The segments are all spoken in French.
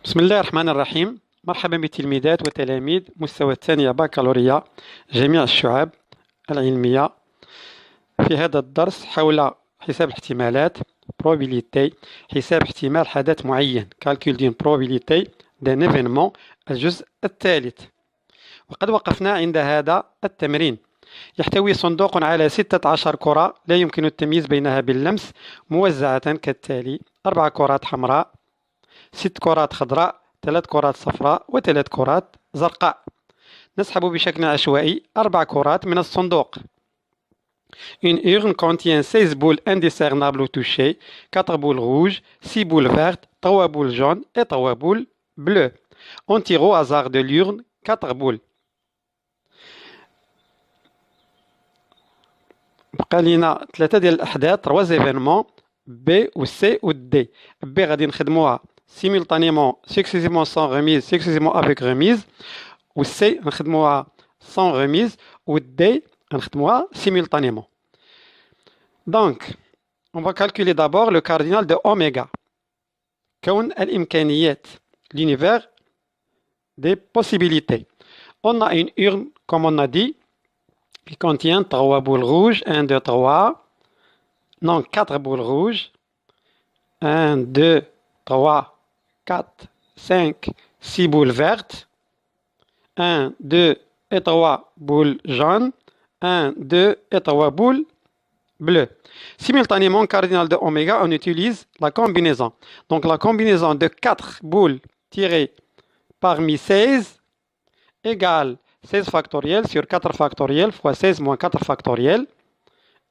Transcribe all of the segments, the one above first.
بسم الله الرحمن الرحيم. مرحبا بتلميذات وتلاميذ مستوى الثانية بكالوريا جميع الشعب العلمية. في هذا الدرس حول حساب الاحتمالات probabilité، حساب احتمال حدث معين calcul d'une probabilité d'un événement، الجزء الثالث. وقد وقفنا عند هذا التمرين. يحتوي صندوق على 16 كرة لا يمكن التمييز بينها باللمس، موزعة كالتالي: 4 كرات حمراء، 6 كرات خضراء، 3 كرات صفراء، و3 كرات زرقاء. نسحب بشكل عشوائي 4 كرات من الصندوق. Une urne contient 16 boules indiscernables au toucher, 4 boules rouges, 6 boules vertes, 3 boules jaunes et 3 boules bleues. On tire au hasard de l'urne 4 boules. بقى لينا 3 ديال الأحداث، 3 زيفينمون B و C و D. B غادي نخدموها simultanément successivement sans remise successivement avec remise، و C نخدموها sans remise، و D نخدموها simultanément. Donc on va calculer d'abord le cardinal de oméga. كون الإمكانيات، l'univers des possibilités. On a une urne comme on a dit qui contient 3 boules rouges, 1, 2, 3, non 4 boules rouges, 1, 2, 3, 4, 5, 6 boules vertes, 1, 2 et 3 boules jaunes, 1, 2 et 3 boules bleues. Simultanément, cardinal de oméga, on utilise la combinaison. Donc la combinaison de 4 boules tirées parmi 16 égale 16 factoriel sur 4 factoriel fois 16 moins 4 factoriel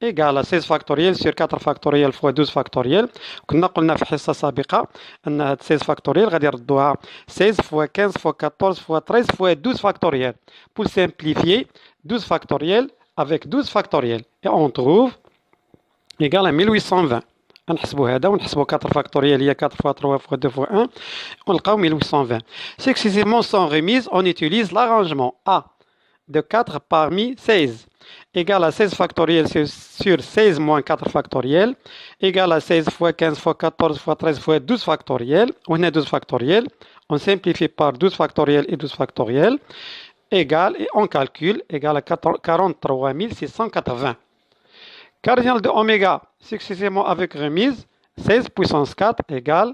égale à 16 factoriel sur 4 factoriel fois 12 factoriel. كنا قلنا في حصة سابقة أن هاد 16 factoriel غادي يردوها 16 fois 15 fois 14 fois 13 fois 12 factoriel. Pour simplifier, 12 factoriel avec 12 factoriel. Et on trouve égal à 1820. نحسبوا هذا ونحسبوا 4 factoriel هي 4 fois 3 fois 2 fois 1 ونلقاو 1820. Successivement sans remise, on utilise l'arrangement A de 4 parmi 16 égale à 16 factoriel sur 16 moins 4 factoriel égale à 16 fois 15 fois 14 fois 13 fois 12 factoriel. On a 12 factoriel, on simplifie par 12 factoriel et 12 factoriel égale, et on calcule, égale à 43 680. Cardinal de oméga successivement avec remise, 16 puissance 4 égale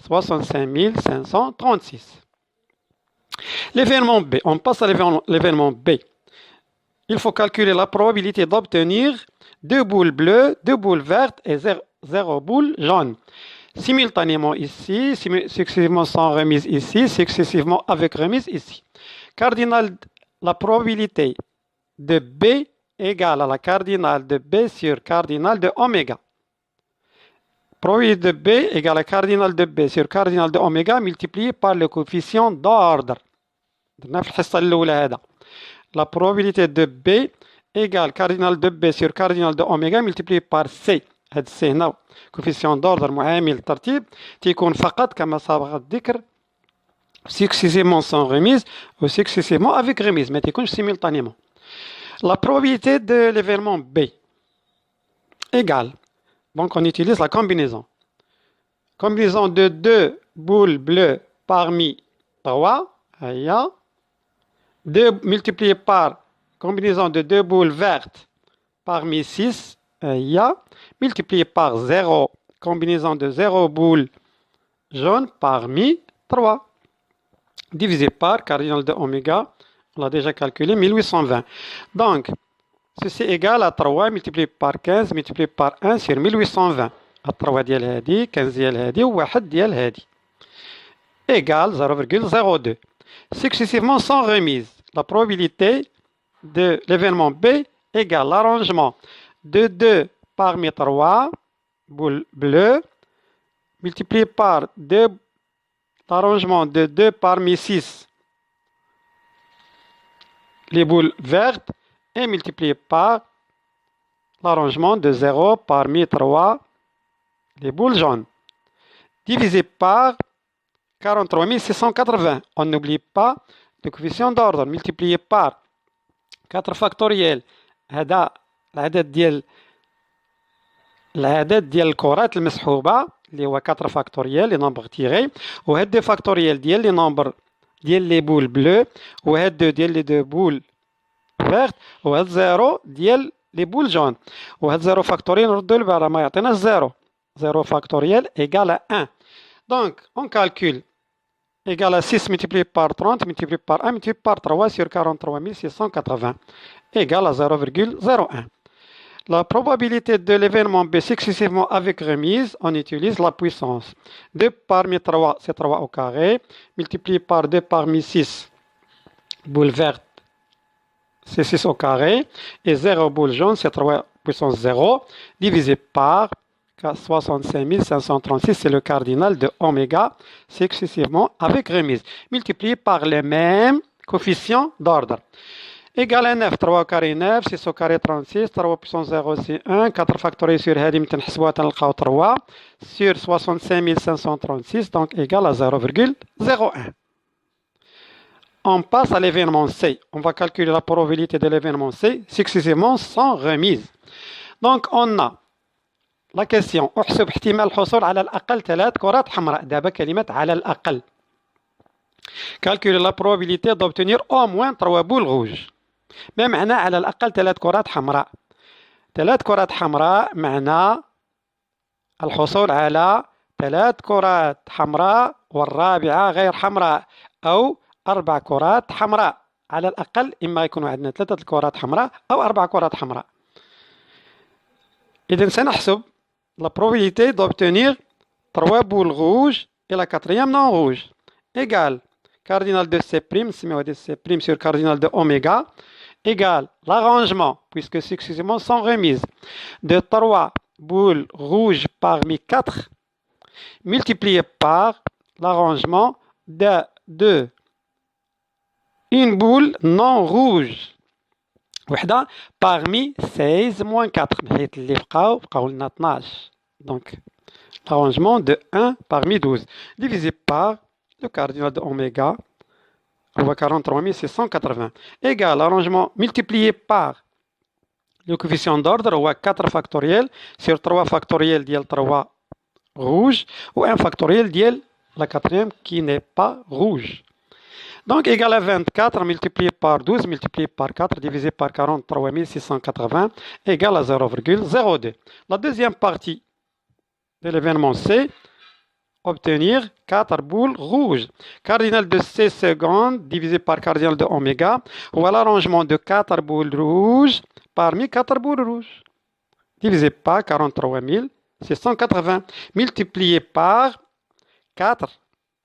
65 536. L'événement B, on passe à l'événement B. Il faut calculer la probabilité d'obtenir 2 boules bleues, 2 boules vertes et 0 boules jaunes. Simultanément ici, successivement sans remise ici, successivement avec remise ici. Cardinal, la probabilité de B égale à la cardinale de B sur cardinale de oméga. Probabilité de B égale à cardinale de B sur cardinale de oméga multiplié par le coefficient d'ordre. La probabilité de B égale cardinal de B sur cardinal de oméga multiplié par C. هاد C هنا coefficient d'ordre معامل الترتيب تيكون فقط كما سبق الذكر successivement sans remise ou successivement avec remise، ما تيكونش simultanément. La probabilité de l'événement B égale, donc on utilise la combinaison. Combinaison de 2 boules bleues parmi 3, 2 multiplié par combinaison de 2 boules vertes parmi 6, multiplié par 0, combinaison de 0 boules jaunes parmi 3, divisé par cardinal de oméga, on l'a déjà calculé, 1820. Donc, ceci est égal à 3 multiplié par 15 multiplié par 1 sur 1820. 3 ديال هادي 15 ديال هادي و1 ديال هادي égale 0,02. Successivement sans remise, la probabilité de l'événement B égale l'arrangement de 2 parmi 3 boules bleues multiplié par 2, l'arrangement de 2 parmi 6 les boules vertes et multiplié par l'arrangement de 0 parmi 3 les boules jaunes, divisé par 43 680. On n'oublie pas le coefficient d'ordre multiplié par 4 factoriel. هذا العدد ديال الكرات المسحوبة اللي هو 4 فاكتوريال لي نومبر تيغي، وهاد 2 فاكتوريال ديال لي نومبر ديال لي بول بلو، وهاد 2 ديال لي 2 بول فيرت، وهاد 0 ديال لي بول جون، وهاد 0 فاكتوريال نردو لبرا ما يعطيناش 0. 0 فاكتوريال égal à 1. Donc on calcule égal à 6 multiplié par 30 multiplié par 1 multiplié par 3 sur 43 680 égale à 0,01. La probabilité de l'événement B successivement avec remise, on utilise la puissance. 2 parmi 3, c'est 3 au carré, multiplié par 2 parmi 6, boule verte, c'est 6 au carré, et 0 boule jaune, c'est 3 puissance 0, divisé par 65 536, c'est le cardinal de oméga, successivement avec remise, multiplié par les mêmes coefficients d'ordre. Égal à 9, 3 au carré 9, 6 au carré 36, 3 puissance 0 c'est 1, 4 factoriel sur هذه نحسبوها تلقاو 3 sur 65 536, donc égal à 0,01. On passe à l'événement C. On va calculer la probabilité de l'événement C successivement sans remise. Donc on a la question احسب احتمال الحصول على الأقل 3 كرات حمراء. دابا كلمة على الأقل. Calculer la probabilité d'obtenir au moins 3 boules rouges. ما معنى على الأقل 3 كرات حمراء؟ 3 كرات حمراء معنى الحصول على 3 كرات حمراء والرابعة غير حمراء، أو 4 كرات حمراء على الأقل. إما يكون عندنا 3 كرات حمراء أو 4 كرات حمراء. إذن سنحسب la probabilité d'obtenir 3 boules rouges et la quatrième non rouge égale cardinal de C', نسميوها de C' sur cardinal de oméga, égale l'arrangement, puisque successivement sans remise, de 3 boules rouges parmi 4 multiplié par l'arrangement de une boule non rouge وحدة parmi 16 moins 4 بحيث اللي بقاو لنا 12. Donc l'arrangement de 1 parmi 12 divisé par le cardinal de oméga, on voit 43 680, égale l'arrangement multiplié par le coefficient d'ordre, on voit 4 factoriel sur 3 factoriel ديال 3 rouge, ou 1 factoriel ديال la quatrième qui n'est pas rouge. Donc égal à 24 multiplié par 12 multiplié par 4 divisé par 43 680 égale à 0,02. La deuxième partie de l'événement C, obtenir 4 boules rouges. Cardinal de C seconde divisé par cardinal de oméga, ou l'arrangement de 4 boules rouges parmi 4 boules rouges, divisé par 43 680, multiplié par 4.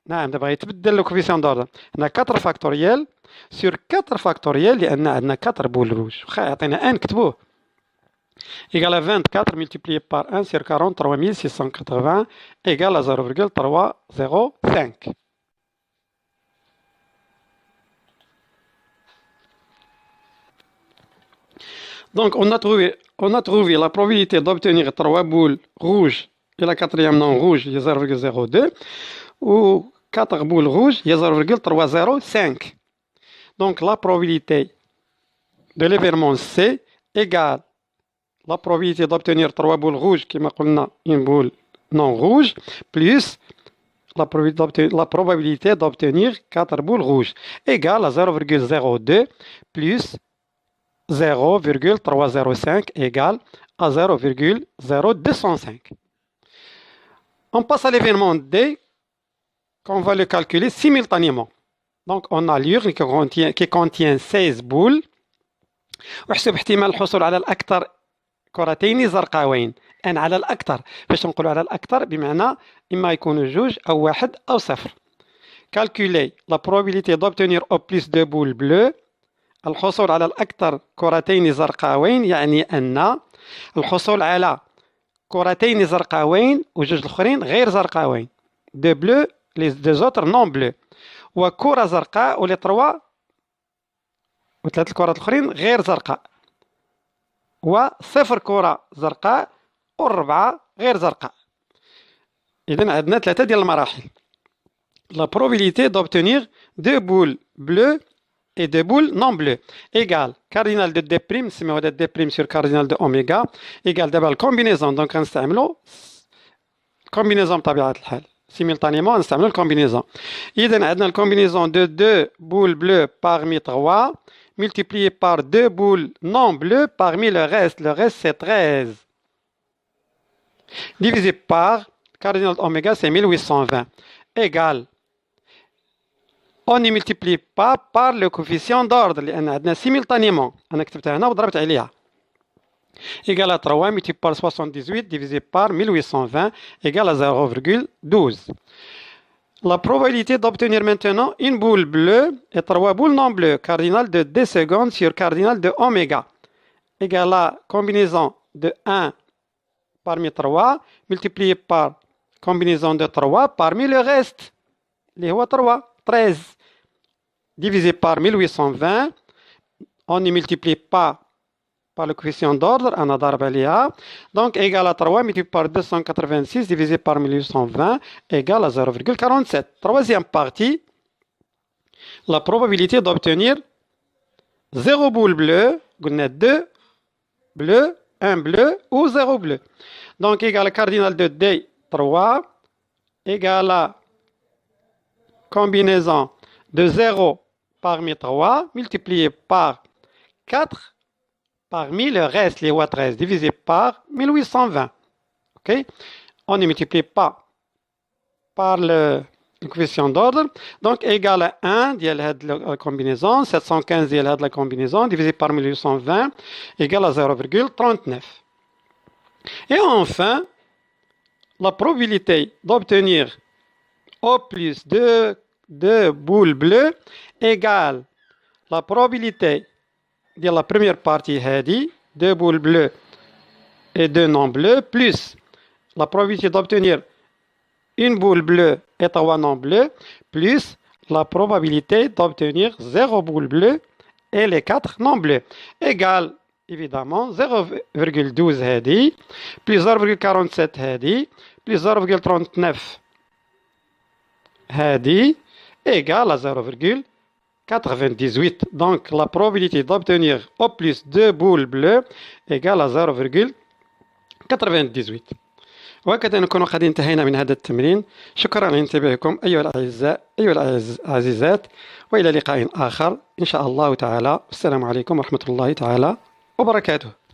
نعم دابا يتبدل لو كوفيسيون دordre. هنا 4 فاكتوريال sur 4 فاكتوريال لأن عندنا 4 بول روج. واخا يعطينا 1 نكتبوه. Égal à 24 multiplié par 1 sur 43 680 égale à 0,305. Donc on a trouvé la probabilité d'obtenir 3 boules rouges et la quatrième non rouge est 0,02 ou 4 boules rouges est 0,305. Donc la probabilité de l'événement C égale la probabilité d'obtenir 3 boules rouges qui m'a dit une boule non rouge plus la probabilité d'obtenir 4 boules rouges égale à 0,02 plus 0,305 égale à 0,0205. On passe à l'événement D qu'on va le calculer simultanément. Donc on a l'urne qui contient 16 boules. واحسب احتمال الحصول على الأكثر كرتين زرقاوين. أنا على الأكثر. باش نقولوا على الأكثر بمعنى إما يكونوا جوج أو واحد أو صفر. Calculer la probabilité d'obtenir au plus de boules bleues. الحصول على الأكثر كرتين زرقاوين يعني أن الحصول على كرتين زرقاوين وجوج الآخرين غير زرقاوين. دو بلو les deux autres non bleus. وكرة زرقاء ولي تروا وثلاث الكرات الآخرين غير زرقاء. وصفر كرة زرقاء والربعة غير زرقاء. إذن عندنا 3 ديال المراحل. La probabilité d'obtenir 2 boules bleues et 2 boules non bleues égale cardinal de D', نسميوها D' sur cardinal de oméga égale دابا الكومبينيزون دونك غنستعملو كومبينيزون بطبيعة الحال simultanément نستعملو الكومبينيزون. إذا عندنا الكومبينيزون دو 2 boules bleues parmi 3 multiplié par 2 boules non bleues parmi le reste. Le reste c'est 13. Divisé par cardinal oméga c'est 1820 égale. On ne multiplie pas par le coefficient d'ordre لأن عندنا simultanément أنا كتبتها هنا وضربت عليها. Égale à 3 multiplié par 78 divisé par 1820 égale à 0,12. La probabilité d'obtenir maintenant une boule bleue et 3 boules non bleues, cardinal de d secondes sur cardinal de oméga, égale à combinaison de 1 parmi 3 multiplié par combinaison de 3 parmi le reste, les 3, 13, divisé par 1820, on ne multiplie pas par le coefficient d'ordre, on a ضرب عليها, donc égal à 3 multiplié par 286 divisé par 1820 égale à 0,47. Troisième partie, la probabilité d'obtenir 0 boule bleue, 2 bleus, 1 bleu ou 0 bleu. Donc égal à cardinal de D 3 égale à combinaison de 0 parmi 3 multiplié par 4 parmi le reste, les 13, divisé par 1820. Okay? On ne multiplie pas par le coefficient d'ordre. Donc, égal à 1, ديال la combinaison, 715 ديال la combinaison, divisé par 1820, égal à 0,39. Et enfin, la probabilité d'obtenir au plus de boules bleues égale la probabilité de la première partie هذه 2 boules bleues et 2 non bleues plus la probabilité d'obtenir une boule bleue et 3 non bleus plus la probabilité d'obtenir 0 boule bleue et les 4 non bleus égale évidemment 0,12 هذه plus 0,47 هذه plus 0,39 هذه égale à 0,98. Donc, la probabilité d'obtenir au plus 2 boules bleues égale à 0,98. وهكذا نكون قد انتهينا من هذا التمرين. شكرا على انتباهكم أيها الأعزاء أيها العزيزات، وإلى لقاء آخر إن شاء الله تعالى. السلام عليكم ورحمة الله تعالى وبركاته.